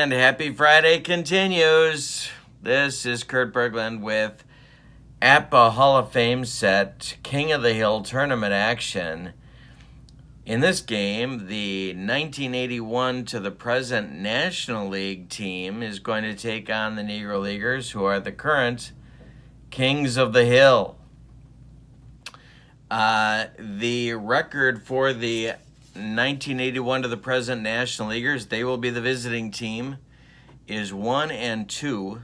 And happy Friday continues. This is Kurt Berglund with APBA Hall of Fame set King of the Hill tournament action. In this game, the 1981 to the present National League team is going to take on the Negro Leaguers, who are the current Kings of the Hill. The record for the 1981 to the present National Leaguers, they will be the visiting team, is 1-2,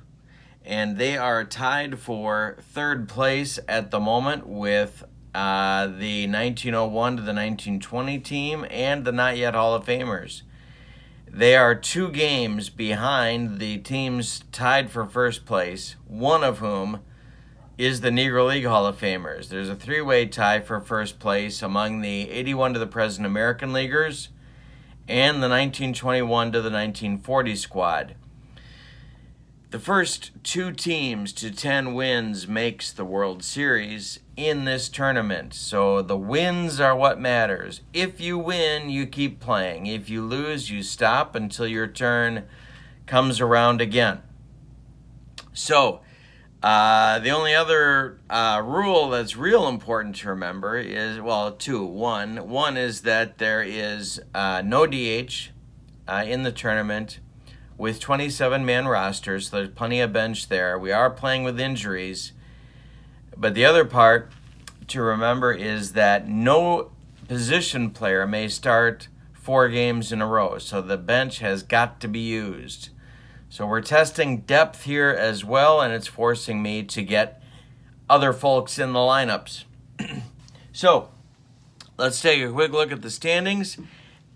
and they are tied for third place at the moment with the 1901 to the 1920 team and the Not Yet Hall of Famers. They are 2 games behind the teams tied for first place, one of whom is the Negro League Hall of Famers. There's a 3-way tie for first place among the 81 to the present American Leaguers and the 1921 to the 1940 squad. The first 2 teams to 10 wins makes the World Series in this tournament. So the wins are what matters. If you win, you keep playing. If you lose, you stop until your turn comes around again. So the only other rule that's real important to remember is, well, 2. One is that there is no DH in the tournament with 27-man rosters, so there's plenty of bench there. We are playing with injuries. But the other part to remember is that no position player may start 4 games in a row, so the bench has got to be used. So we're testing depth here as well, and it's forcing me to get other folks in the lineups. So let's take a quick look at the standings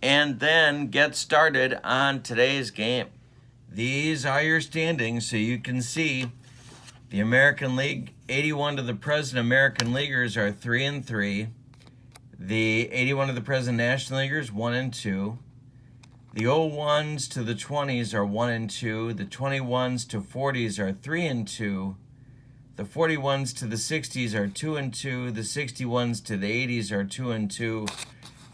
and then get started on today's game. These are your standings, so you can see the American League 81 to the present American Leaguers are 3-3. The 81 to the present National Leaguers 1-2. The 01s to the 20s are 1-2. The 21s to 40s are 3-2. The 41s to the 60s are 2-2. The 61s to the 80s are 2-2.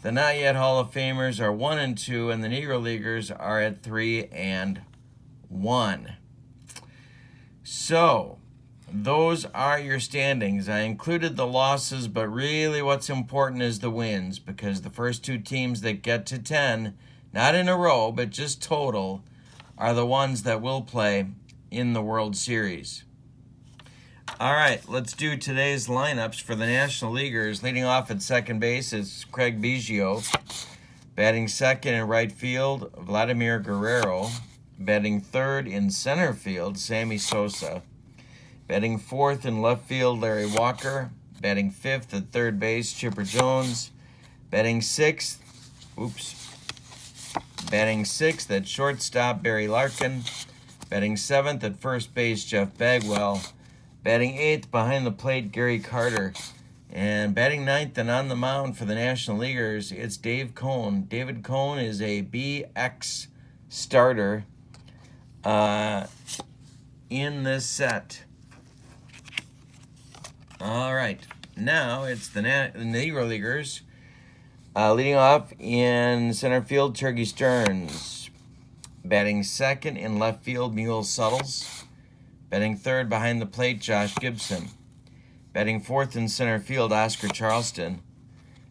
The Not Yet Hall of Famers are 1-2, and the Negro Leaguers are at 3-1. So those are your standings. I included the losses, but really what's important is the wins, because the first 2 teams that get to 10, not in a row, but just total, are the ones that will play in the World Series. All right, let's do today's lineups for the National Leaguers. Leading off at second base is Craig Biggio. Batting second in right field, Vladimir Guerrero. Batting third in center field, Sammy Sosa. Batting fourth in left field, Larry Walker. Batting fifth at third base, Chipper Jones. Batting sixth at shortstop, Barry Larkin. Batting seventh at first base, Jeff Bagwell. Batting eighth behind the plate, Gary Carter. And batting ninth and on the mound for the National Leaguers, it's Dave Cone. David Cone is a BX starter in this set. All right, now it's the Negro Leaguers. Leading off in center field, Turkey Stearns. Batting second in left field, Mule Suttles. Batting third behind the plate, Josh Gibson. Batting fourth in center field, Oscar Charleston.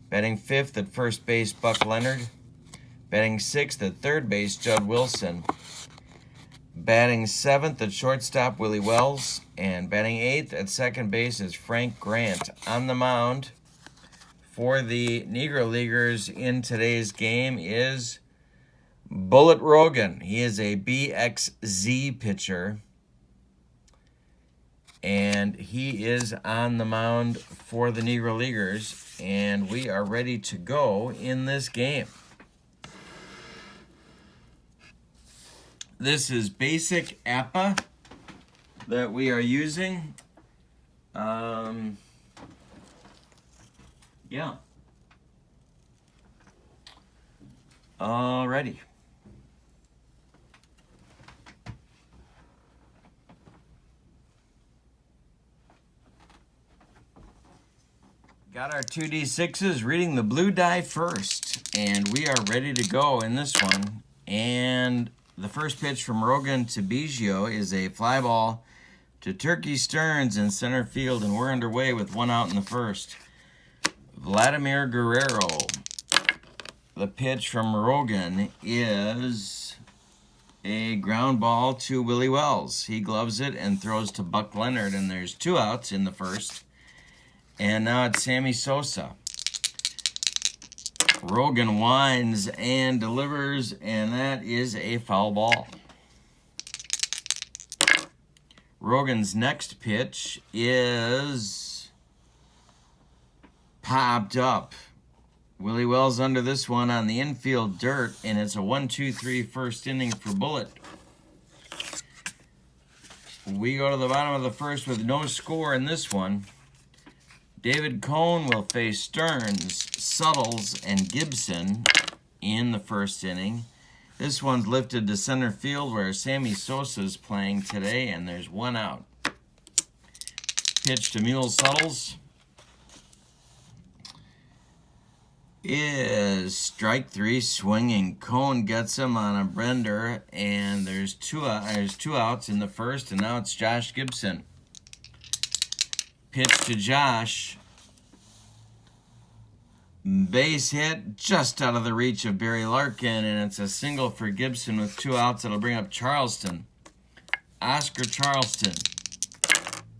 Batting fifth at first base, Buck Leonard. Batting sixth at third base, Judd Wilson. Batting seventh at shortstop, Willie Wells. And batting eighth at second base is Frank Grant. On the mound for the Negro Leaguers in today's game is Bullet Rogan. He is a BXZ pitcher, and he is on the mound for the Negro Leaguers, and we are ready to go in this game. This is basic APBA that we are using. Yeah. Alrighty. Got our 2d6s, reading the blue die first, and we are ready to go in this one. And The first pitch from Rogan to Biggio is a fly ball to Turkey Stearns in center field, and we're underway with 1 out in the first. Vladimir Guerrero. The pitch from Rogan is a ground ball to Willie Wells. He gloves it and throws to Buck Leonard, and there's 2 outs in the first. And now it's Sammy Sosa. Rogan winds and delivers, and that is a foul ball. Rogan's next pitch is popped up. Willie Wells under this one on the infield dirt, and it's a 1-2-3 first inning for Bullitt. We go to the bottom of the first with no score in this one. David Cone will face Stearns, Suttles, and Gibson in the first inning. This one's lifted to center field where Sammy Sosa is playing today, and there's 1 out. Pitch to Mule Suttles is strike 3 swinging. Cone gets him on a bender, and there's two outs in the first, and now it's Josh Gibson. Pitch to Josh. Base hit just out of the reach of Barry Larkin, and it's a single for Gibson with 2 outs. It'll bring up Charleston. Oscar Charleston.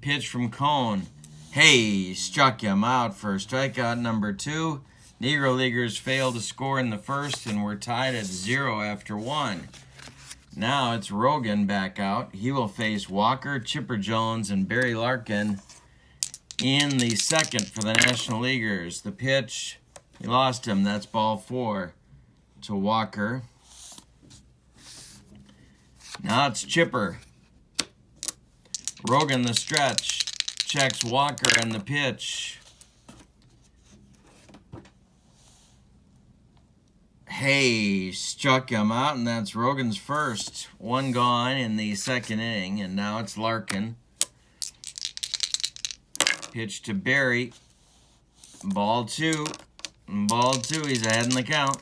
Pitch from Cone. Hey, struck him out for strikeout number 2. Negro Leaguers failed to score in the first, and we're tied at 0 after 1. Now it's Rogan back out. He will face Walker, Chipper Jones, and Barry Larkin in the second for the National Leaguers. The pitch, he lost him. That's ball 4 to Walker. Now it's Chipper. Rogan the stretch. Checks Walker and the pitch. Hay struck him out, and that's Rogan's first. 1 gone in the second inning, and now it's Larkin. Pitch to Barry. Ball 2. Ball 2. He's ahead in the count.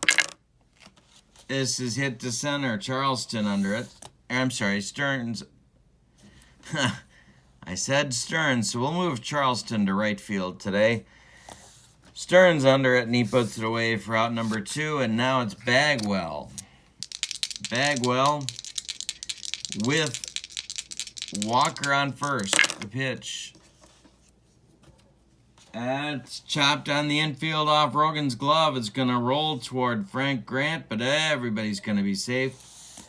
This is hit to center. Charleston under it. I'm sorry, Stearns. I said Stearns, so we'll move Charleston to right field today. Stearns under it, and he puts it away for out number 2, and now it's Bagwell. Bagwell with Walker on first. The pitch. It's chopped on the infield off Rogan's glove. It's going to roll toward Frank Grant, but everybody's going to be safe.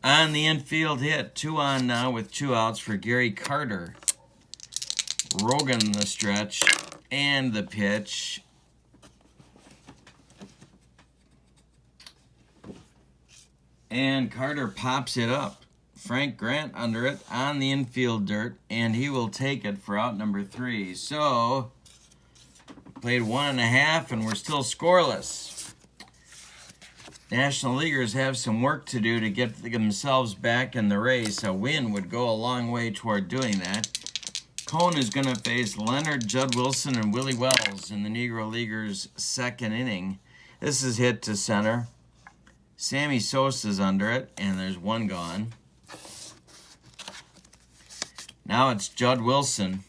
On the infield hit. 2 on now with 2 outs for Gary Carter. Rogan the stretch and the pitch. And Carter pops it up. Frank Grant under it on the infield dirt, and he will take it for out number 3. So, played 1.5, and we're still scoreless. National Leaguers have some work to do to get themselves back in the race. A win would go a long way toward doing that. Cone is going to face Leonard, Judd Wilson, and Willie Wells in the Negro Leaguers' second inning. This is hit to center. Sammy Sosa's under it, and there's 1 gone. Now it's Judd Wilson.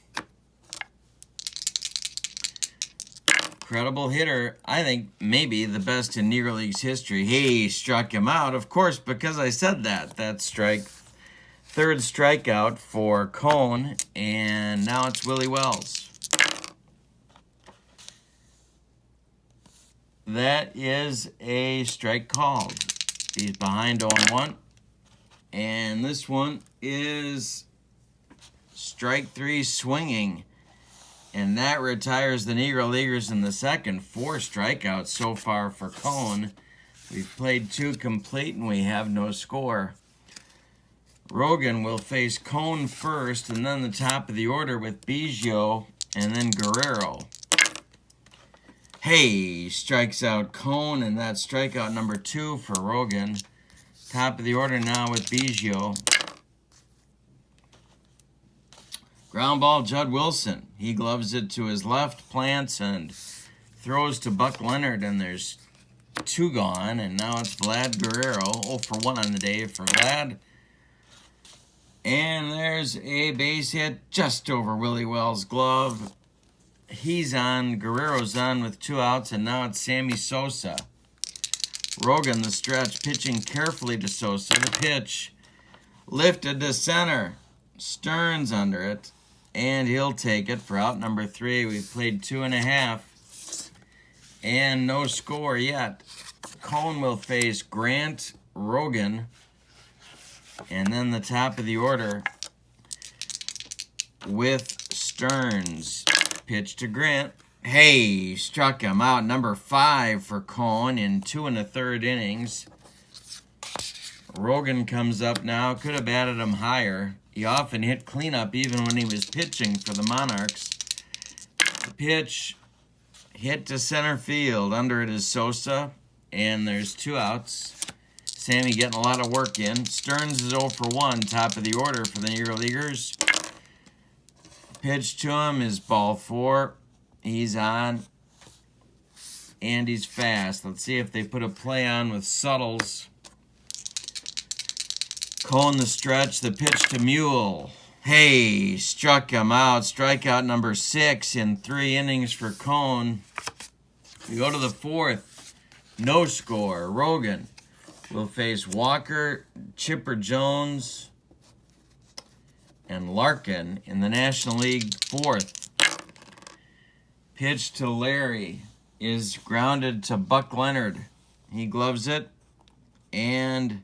Credible hitter. I think maybe the best in Negro League's history. He struck him out, of course, because I said that. That's third strikeout for Cone, and now it's Willie Wells. That is a strike called. He's behind 0-1. And this one is strike 3 swinging. And that retires the Negro Leaguers in the second. 4 strikeouts so far for Cone. We've played 2 complete, and we have no score. Rogan will face Cone first, and then the top of the order with Biggio, and then Guerrero. Hay strikes out Cone, and that's strikeout number 2 for Rogan. Top of the order now with Biggio. Ground ball, Judd Wilson. He gloves it to his left, plants, and throws to Buck Leonard, and there's 2 gone, and now it's Vlad Guerrero. 0 for 1 on the day for Vlad. And there's a base hit just over Willie Wells' glove. He's on, Guerrero's on with 2 outs, and now it's Sammy Sosa. Rogan, the stretch, pitching carefully to Sosa. The pitch lifted to center. Stearns under it, and he'll take it for out number 3. We've played 2.5, and no score yet. Cone will face Grant, Rogan, and then the top of the order with Stearns. Pitch to Grant. Hey, struck him out. Number 5 for Cone in 2 1/3 innings. Rogan comes up now. Could have batted him higher. He often hit cleanup even when he was pitching for the Monarchs. The pitch hit to center field. Under it is Sosa, and there's 2 outs. Sammy getting a lot of work in. Stearns is 0 for 1, top of the order for the Negro Leaguers. Pitch to him is ball 4. He's on, and he's fast. Let's see if they put a play on with Suttles. Cone the stretch, the pitch to Mule. Hey, struck him out. Strikeout number 6 in 3 innings for Cone. We go to the 4th. No score. Rogan will face Walker, Chipper Jones, and Larkin in the National League 4th. Pitch to Larry is grounded to Buck Leonard. He gloves it and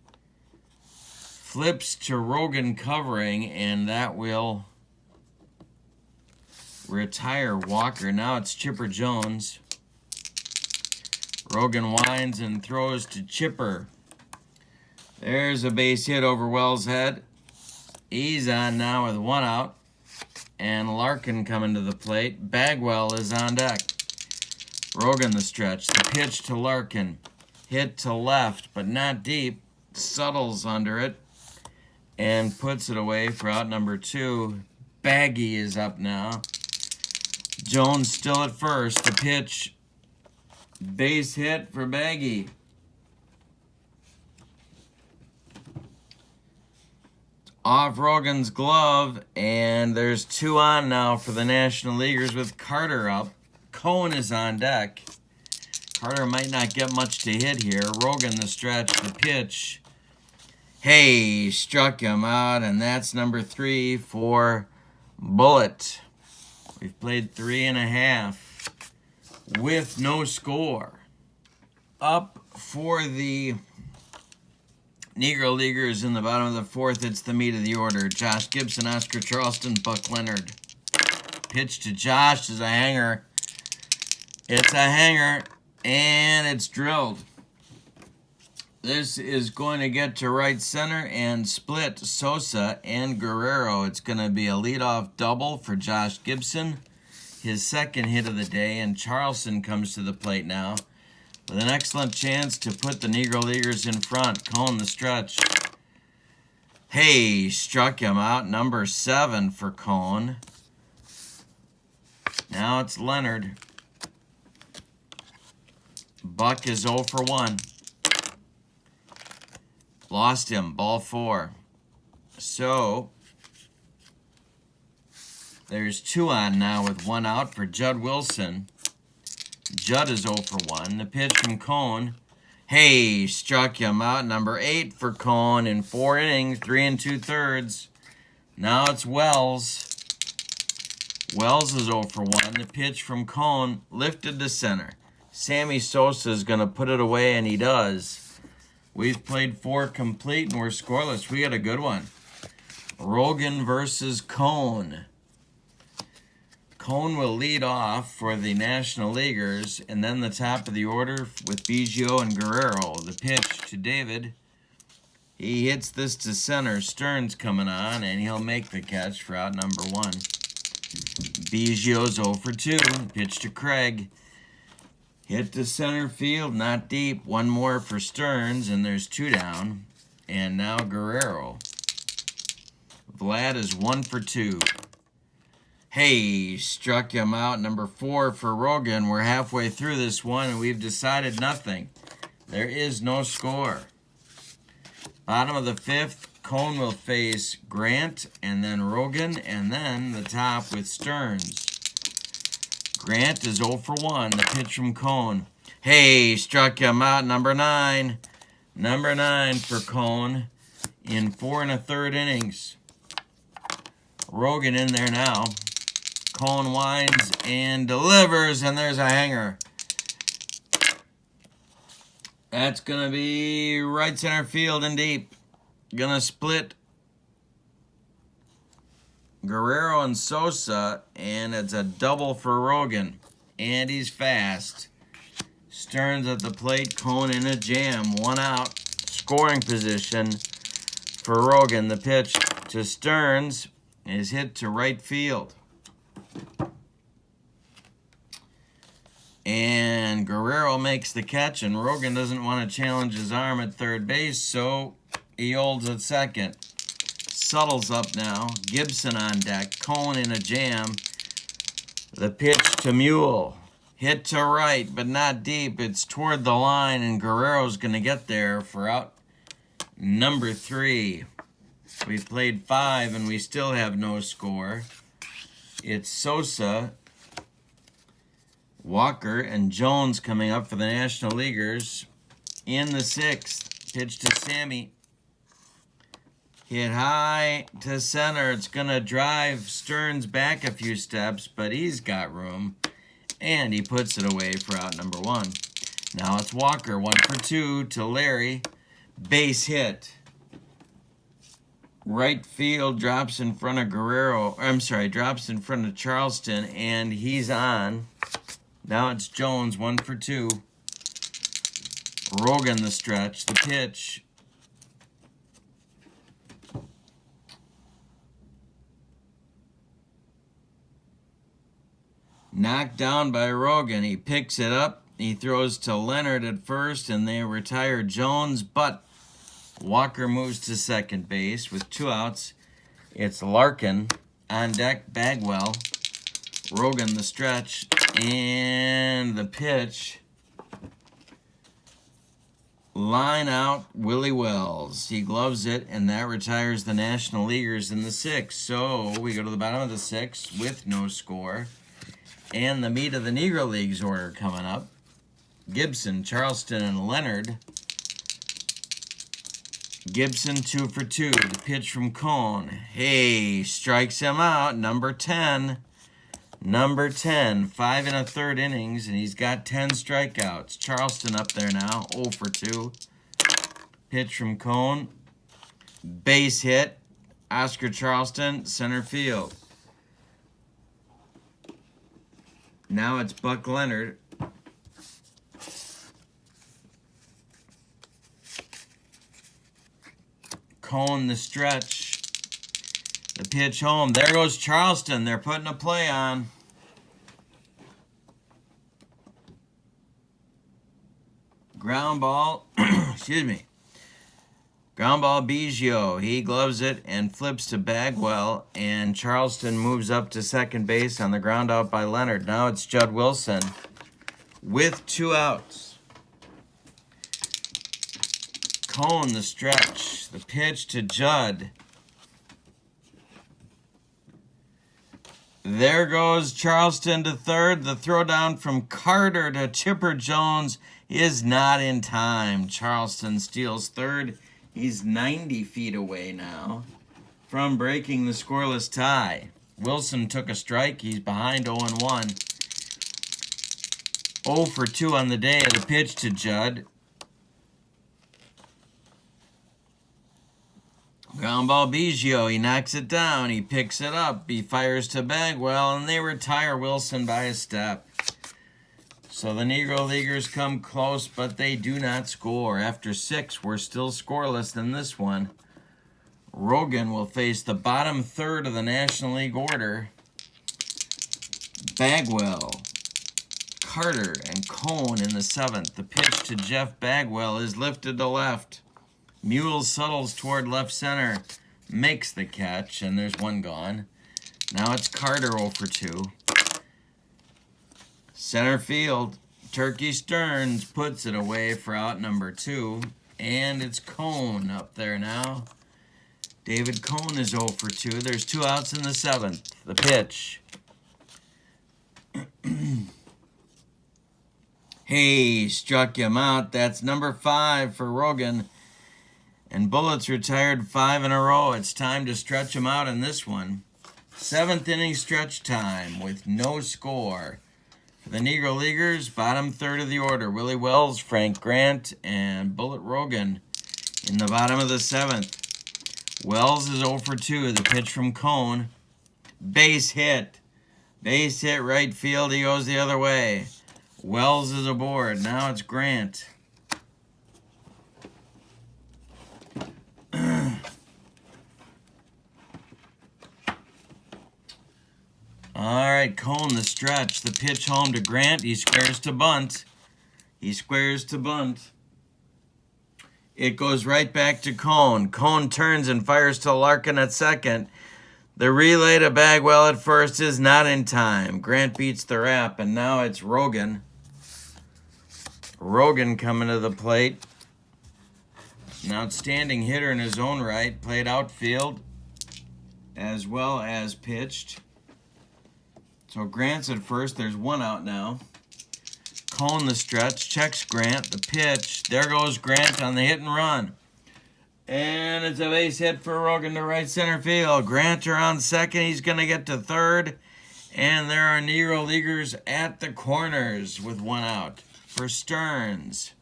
flips to Rogan covering, and that will retire Walker. Now it's Chipper Jones. Rogan winds and throws to Chipper. There's a base hit over Wells' head. He's on now with 1 out. And Larkin coming to the plate. Bagwell is on deck. Rogan the stretch. The pitch to Larkin. Hit to left, but not deep. Suttles under it and puts it away for out number 2. Baggy is up now. Jones still at first. The pitch. Base hit for Baggy. Off Rogan's glove, and there's 2 on now for the National Leaguers with Carter up. Cone is on deck. Carter might not get much to hit here. Rogan the stretch, the pitch. Hey, struck him out, and that's number 3 for Bullet. We've played 3.5 with no score. Up for the Negro Leaguers in the bottom of the 4th, it's the meat of the order. Josh Gibson, Oscar Charleston, Buck Leonard. Pitch to Josh is a hanger. It's a hanger, and it's drilled. This is going to get to right center and split Sosa and Guerrero. It's going to be a leadoff double for Josh Gibson, his 2nd hit of the day, and Charleston comes to the plate now with an excellent chance to put the Negro Leaguers in front. Cone the stretch. Hey, struck him out. Number 7 for Cone. Now it's Leonard. Buck is 0 for 1. Lost him. Ball 4. So there's 2 on now with 1 out for Judd Wilson. Judd is 0 for 1. The pitch from Cone. Hey, struck him out. Number 8 for Cone in 4 innings, 3 2/3. Now it's Wells. Wells is 0 for 1. The pitch from Cone lifted to center. Sammy Sosa is going to put it away, and he does. We've played 4 complete, and we're scoreless. We got a good one. Rogan versus Cone. Cone will lead off for the National Leaguers, and then the top of the order with Biggio and Guerrero. The pitch to David. He hits this to center. Stearns coming on, and he'll make the catch for out number 1. Biggio's 0 for 2. Pitch to Craig. Hit to center field, not deep. 1 more for Stearns, and there's 2 down. And now Guerrero. Vlad is 1 for 2. Hey, struck him out. Number 4 for Rogan. We're halfway through this one, and we've decided nothing. There is no score. Bottom of the fifth, Cone will face Grant, and then Rogan, and then the top with Stearns. Grant is 0 for 1. The pitch from Cone. Hey, struck him out. Number 9. Number 9 for Cone in 4 1/3 innings. Rogan in there now. Cone winds and delivers, and there's a hanger. That's going to be right center field and deep. Going to split Guerrero and Sosa, and it's a double for Rogan. And he's fast. Stearns at the plate, Cone in a jam. 1 out. Scoring position for Rogan. The pitch to Stearns is hit to right field. And Guerrero makes the catch, and Rogan doesn't want to challenge his arm at third base, so he holds at second. Suttle's up now. Gibson on deck. Cone in a jam. The pitch to Mule. Hit to right, but not deep. It's toward the line, and Guerrero's going to get there for out number 3. We've played 5, and we still have no score. It's Sosa, Walker, and Jones coming up for the National Leaguers in the 6th. Pitch to Sammy. Hit high to center. It's going to drive Stearns back a few steps, but he's got room. And he puts it away for out number 1. Now it's Walker, 1 for 2 to Larry. Base hit. Right field drops in front of Guerrero. Drops in front of Charleston, and he's on. Now it's Jones, 1 for 2. Rogan the stretch. The pitch. Knocked down by Rogan. He picks it up. He throws to Leonard at first, and they retire Jones, but Walker moves to second base with 2 outs. It's Larkin on deck, Bagwell. Rogan the stretch, and the pitch. Line out, Willie Wells. He gloves it, and that retires the National Leaguers in the 6th. So we go to the bottom of the 6th with no score. And the meat of the Negro Leagues order coming up. Gibson, Charleston, and Leonard. Gibson 2 for 2. The pitch from Cone. Hey, strikes him out. Number 10. Number 10. 5 1/3 innings, and he's got 10 strikeouts. Charleston up there now. 0 for 2. Pitch from Cone. Base hit. Oscar Charleston, center field. Now it's Buck Leonard. Cone the stretch. The pitch home. There goes Charleston. They're putting a play on. Ground ball. Excuse me. Ground ball, Biggio. He gloves it and flips to Bagwell, and Charleston moves up to second base on the ground out by Leonard. Now it's Judd Wilson with 2 outs. Cone the stretch. The pitch to Judd. There goes Charleston to third. The throwdown from Carter to Chipper Jones is not in time. Charleston steals third. He's 90 feet away now from breaking the scoreless tie. Wilson took a strike. He's behind 0-1. 0 for 2 on the day. The pitch to Judd. Ground ball, Biggio. He knocks it down. He picks it up. He fires to Bagwell, and they retire Wilson by a step. So the Negro Leaguers come close, but they do not score. After 6, we're still scoreless in this one. Rogan will face the bottom third of the National League order. Bagwell, Carter, and Cone in the 7th. The pitch to Jeff Bagwell is lifted to left. Mule settles toward left center, makes the catch, and there's 1 gone. Now it's Carter 0 for 2. Center field, Turkey Stearns puts it away for out number 2. And it's Cone up there now. David Cone is 0 for 2. There's 2 outs in the 7th. The pitch. Hey, struck him out. That's number 5 for Rogan. And Bullets retired 5 in a row. It's time to stretch him out in this one. 7th inning stretch time with no score. For the Negro Leaguers, bottom third of the order. Willie Wells, Frank Grant, and Bullet Rogan in the bottom of the 7th. Wells is 0 for 2. The pitch from Cone. Base hit. Base hit right field. He goes the other way. Wells is aboard. Now it's Grant. All right, Cone the stretch. The pitch home to Grant. He squares to bunt. He squares to bunt. It goes right back to Cone. Cone turns and fires to Larkin at second. The relay to Bagwell at first is not in time. Grant beats the wrap, and now it's Rogan. Rogan coming to the plate. An outstanding hitter in his own right. Played outfield as well as pitched. So Grant's at first. There's 1 out now. Cone the stretch. Checks Grant. The pitch. There goes Grant on the hit and run. And it's a base hit for Rogan to right center field. Grant around second. He's going to get to third. And there are Negro Leaguers at the corners with 1 out. For Stearns.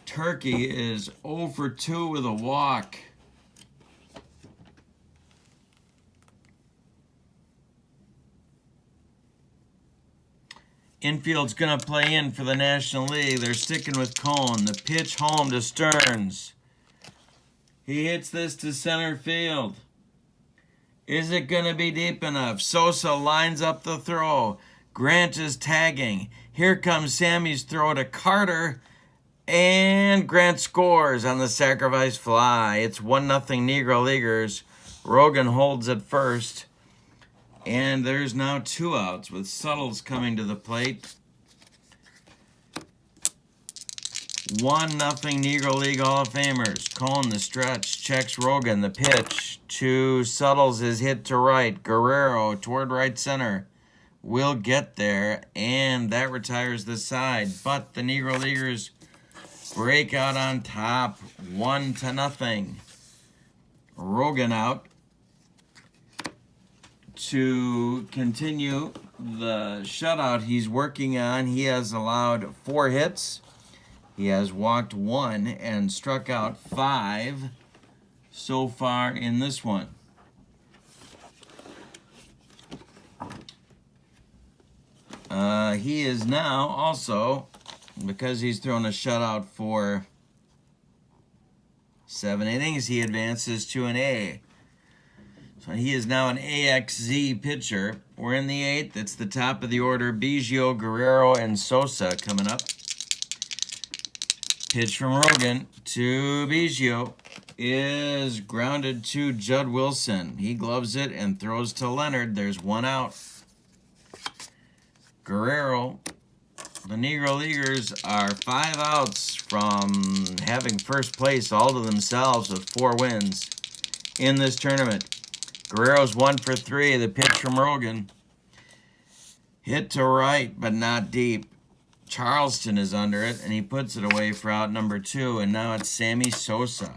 Turkey is 0 for 2 with a walk. Infield's going to play in for the National League. They're sticking with Cone. The pitch home to Stearns. He hits this to center field. Is it going to be deep enough? Sosa lines up the throw. Grant is tagging. Here comes Sammy's throw to Carter. And Grant scores on the sacrifice fly. It's 1-0 Negro Leaguers. Rogan holds at first. And there's now 2 outs with Suttles coming to the plate. 1-0 Negro League Hall of Famers. Cone the stretch. Checks Rogan. The pitch to Suttles is hit to right. Guerrero toward right center. Will get there. And that retires the side. But the Negro Leaguers break out on top. 1-0. Rogan out. To continue the shutout he's working on, he has allowed 4 hits. He has walked 1 and struck out 5 so far in this one. He is now also, because he's thrown a shutout for 7 innings, he advances to an A. So he is now an AXZ pitcher. We're in the 8th. It's the top of the order. Biggio, Guerrero, and Sosa coming up. Pitch from Rogan to Biggio is grounded to Judd Wilson. He gloves it and throws to Leonard. There's 1 out. Guerrero. The Negro Leaguers are 5 outs from having first place all to themselves with 4 wins in this tournament. Guerrero's 1 for 3. The pitch from Rogan. Hit to right, but not deep. Charleston is under it, and he puts it away for out number 2, and now it's Sammy Sosa.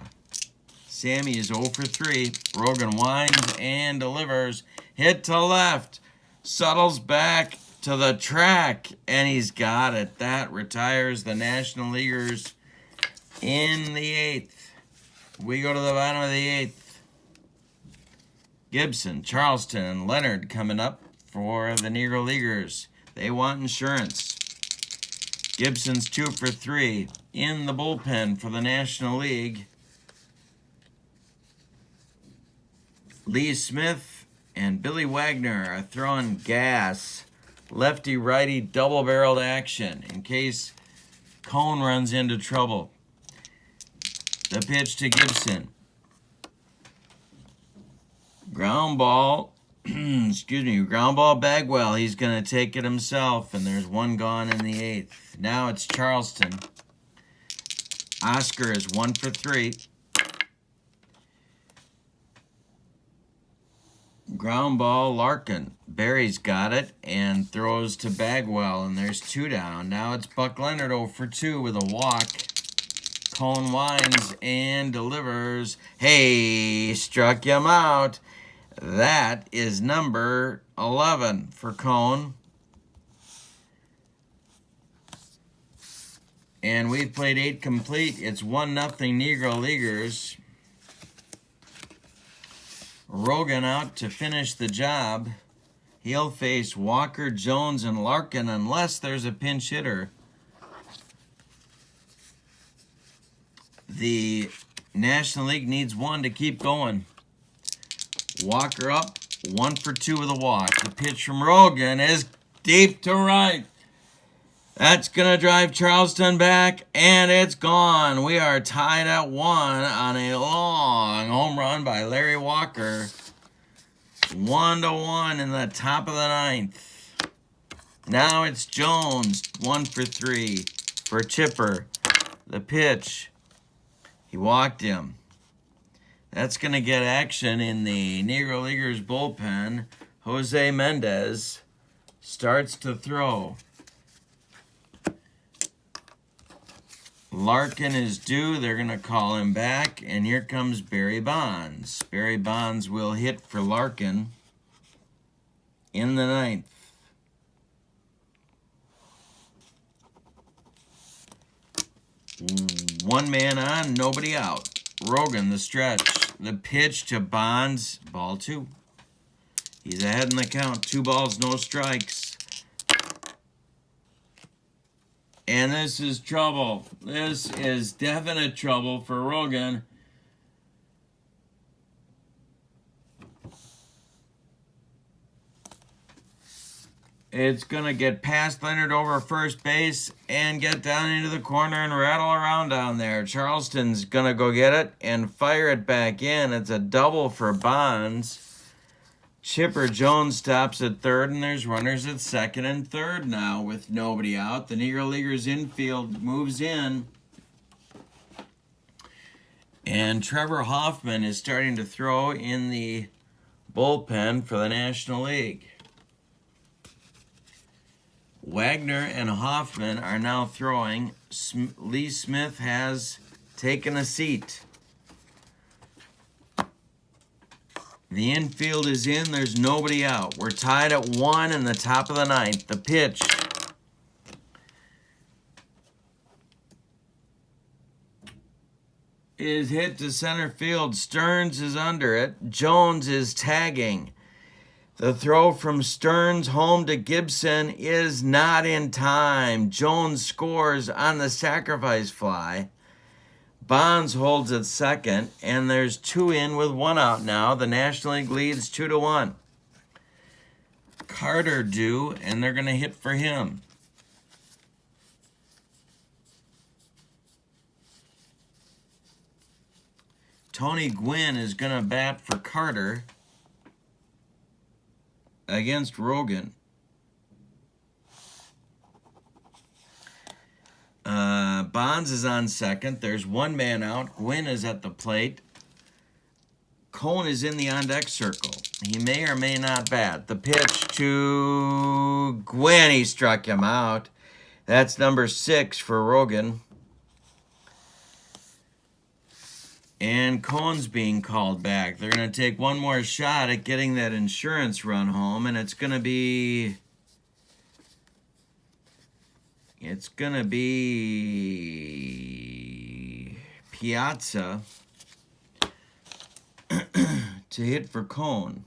Sammy is 0 for 3. Rogan winds and delivers. Hit to left. Suttles back to the track, and he's got it. That retires the National Leaguers in the 8th. We go to the bottom of the 8th. Gibson, Charleston, and Leonard coming up for the Negro Leaguers. They want insurance. Gibson's 2 for 3 in the bullpen for the National League. Lee Smith and Billy Wagner are throwing gas. Lefty-righty double-barreled action in case Cone runs into trouble. The pitch to Gibson. Ground ball excuse me, ground ball Bagwell. He's going to take it himself, and there's one gone in the 8th. Now it's Charleston. Oscar is 1 for 3. Ground ball Larkin. Barry's got it and throws to Bagwell, and there's 2 down. Now it's Buck Leonard 0 for 2 with a walk. Cone winds and delivers. Hey, struck him out. That is number 11 for Cone. And we've played 8 complete. It's 1-0 Negro Leaguers. Rogan out to finish the job. He'll face Walker, Jones, and Larkin unless there's a pinch hitter. The National League needs 1 to keep going. Walker up, 1 for 2 with a walk. The pitch from Rogan is deep to right. That's going to drive Charleston back, and it's gone. We are tied at 1 on a long home run by Larry Walker. 1-1 in the top of the 9th. Now it's Jones, 1 for 3 for Chipper. The pitch, he walked him. That's going to get action in the Negro Leaguers bullpen. Jose Mendez starts to throw. Larkin is due. They're going to call him back. And here comes Barry Bonds. Barry Bonds will hit for Larkin in the 9th. One man on, nobody out. Rogan, the stretch. The pitch to Bonds, ball 2. He's ahead in the count. 2 balls, no strikes. And this is trouble. This is definite trouble for Rogan. It's going to get past Leonard over first base and get down into the corner and rattle around down there. Charleston's going to go get it and fire it back in. It's a double for Bonds. Chipper Jones stops at 3rd, and there's runners at 2nd and 3rd now with nobody out. The Negro Leaguers infield moves in. And Trevor Hoffman is starting to throw in the bullpen for the National League. Wagner and Hoffman are now throwing. Lee Smith has taken a seat. The infield is in. There's nobody out. We're tied at 1 in the top of the 9th. The pitch. Is hit to center field. Stearns is under it. Jones is tagging. The throw from Stearns home to Gibson is not in time. Jones scores on the sacrifice fly. Bonds holds at 2nd, and there's 2 in with 1 out now. The National League leads 2-1. Carter due, and they're going to hit for him. Tony Gwynn is going to bat for Carter against Rogan. Bonds is on 2nd. There's 1 man out. Gwynn is at the plate. Cone is in the on-deck circle. He may or may not bat. The pitch to Gwynn. He struck him out. That's number 6 for Rogan. And Cone's being called back. They're going to take one more shot at getting that insurance run home, and it's going to be Piazza to hit for Cone.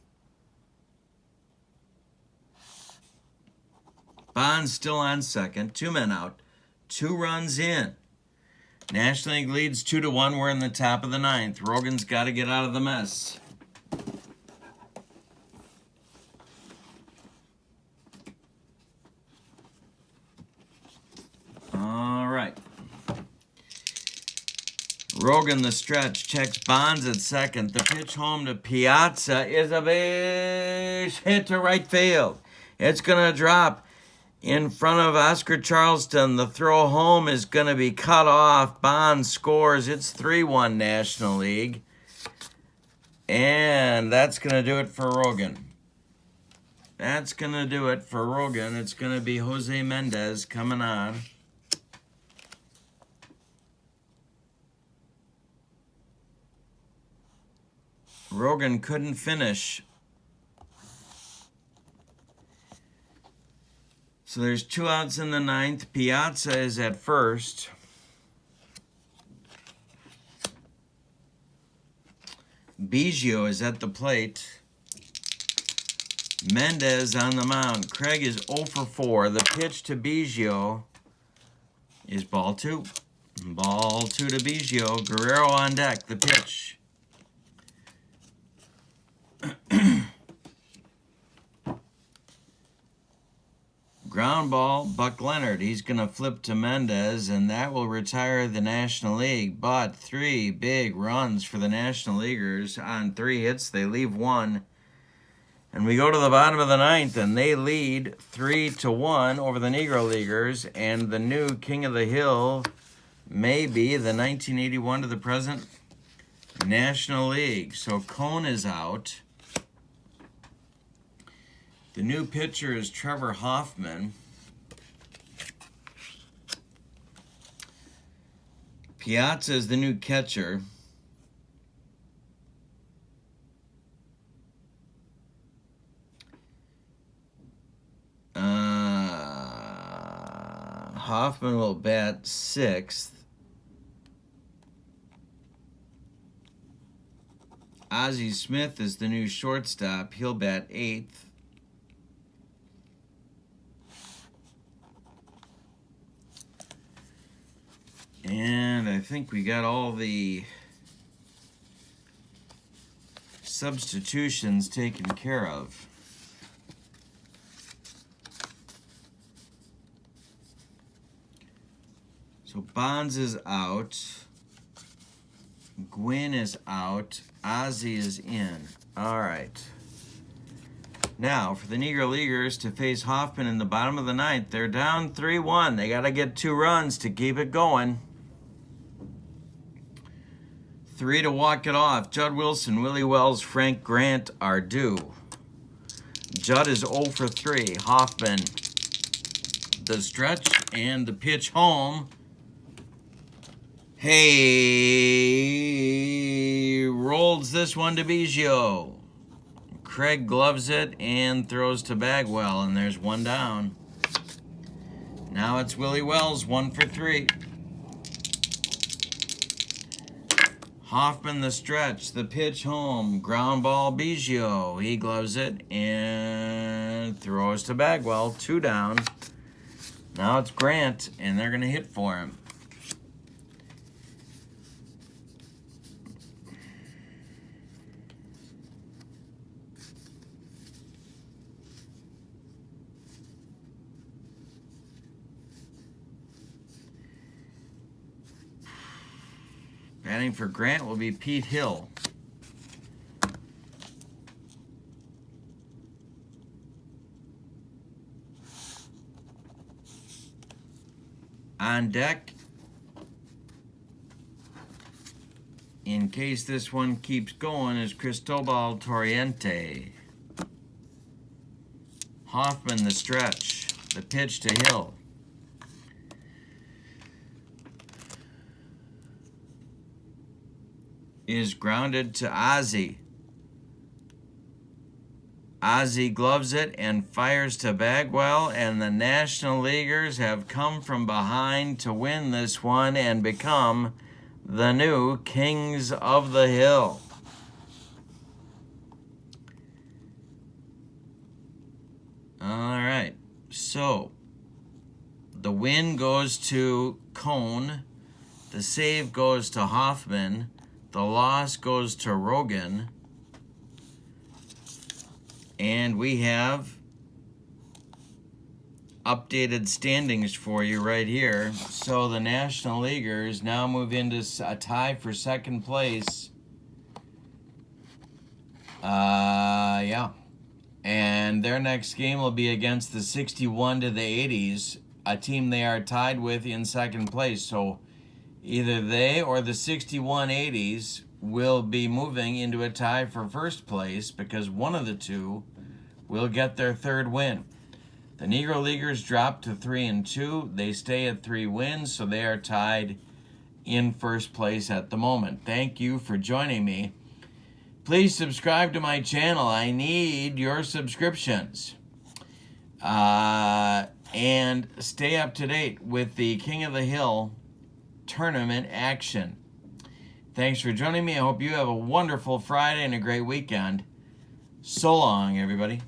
Bond's still on 2nd. 2 men out. 2 runs in. National League leads 2-1. We're in the top of the 9th. Rogan's got to get out of the mess. All right. Rogan the stretch checks Bonds at second. The pitch home to Piazza is a base hit to right field. It's going to drop in front of Oscar Charleston. The throw home is going to be cut off. Bonds scores. It's 3-1 National League. And that's going to do it for Rogan. That's going to do it for Rogan. It's going to be Jose Mendez coming on. Rogan couldn't finish. So there's 2 outs in the ninth. Piazza is at first. Biggio is at the plate. Mendez on the mound. Craig is 0 for 4. The pitch to Biggio is ball 2. Ball 2 to Biggio. Guerrero on deck. The pitch. Ground ball, Buck Leonard. He's going to flip to Mendez, and that will retire the National League. But 3 big runs for the National Leaguers. On 3 hits, they leave 1. And we go to the bottom of the ninth, and they lead 3-1 over the Negro Leaguers. And the new King of the Hill may be the 1981 to the present National League. So Cone is out. The new pitcher is Trevor Hoffman. Piazza is the new catcher. Hoffman will bat 6th. Ozzie Smith is the new shortstop. He'll bat 8th. And I think we got all the substitutions taken care of. So Bonds is out. Gwynn is out. Ozzie is in. All right. Now, for the Negro Leaguers to face Hoffman in the bottom of the ninth, they're down 3-1. They got to get 2 runs to keep it going. 3 to walk it off. Judd Wilson, Willie Wells, Frank Grant are due. Judd is 0 for 3. Hoffman, the stretch and the pitch home. Hey, rolls this one to Biggio. Craig gloves it and throws to Bagwell, and there's 1 down. Now it's Willie Wells, 1 for 3. Hoffman the stretch, the pitch home, ground ball Biggio. He gloves it and throws to Bagwell, 2 down. Now it's Grant, and they're going to hit for him. Batting for Grant will be Pete Hill. On deck, in case this one keeps going, is Cristobal Torriente. Hoffman the stretch, the pitch to Hill. Is grounded to Ozzie. Ozzie gloves it and fires to Bagwell, and the National Leaguers have come from behind to win this one and become the new Kings of the Hill. All right, so the win goes to Cone, the save goes to Hoffman, the loss goes to Rogan, and we have updated standings for you right here. So the National Leaguers now move into a tie for second place. Yeah. And their next game will be against the 61 to the 80s, a team they are tied with in second place. So either they or the 61 80s will be moving into a tie for first place because one of the two will get their third win. The Negro Leaguers drop to 3-2. They stay at 3 wins, so they are tied in first place at the moment. Thank you for joining me. Please subscribe to my channel. I need your subscriptions. And stay up to date with the King of the Hill tournament action. Thanks for joining me. I hope you have a wonderful Friday and a great weekend. So long, everybody.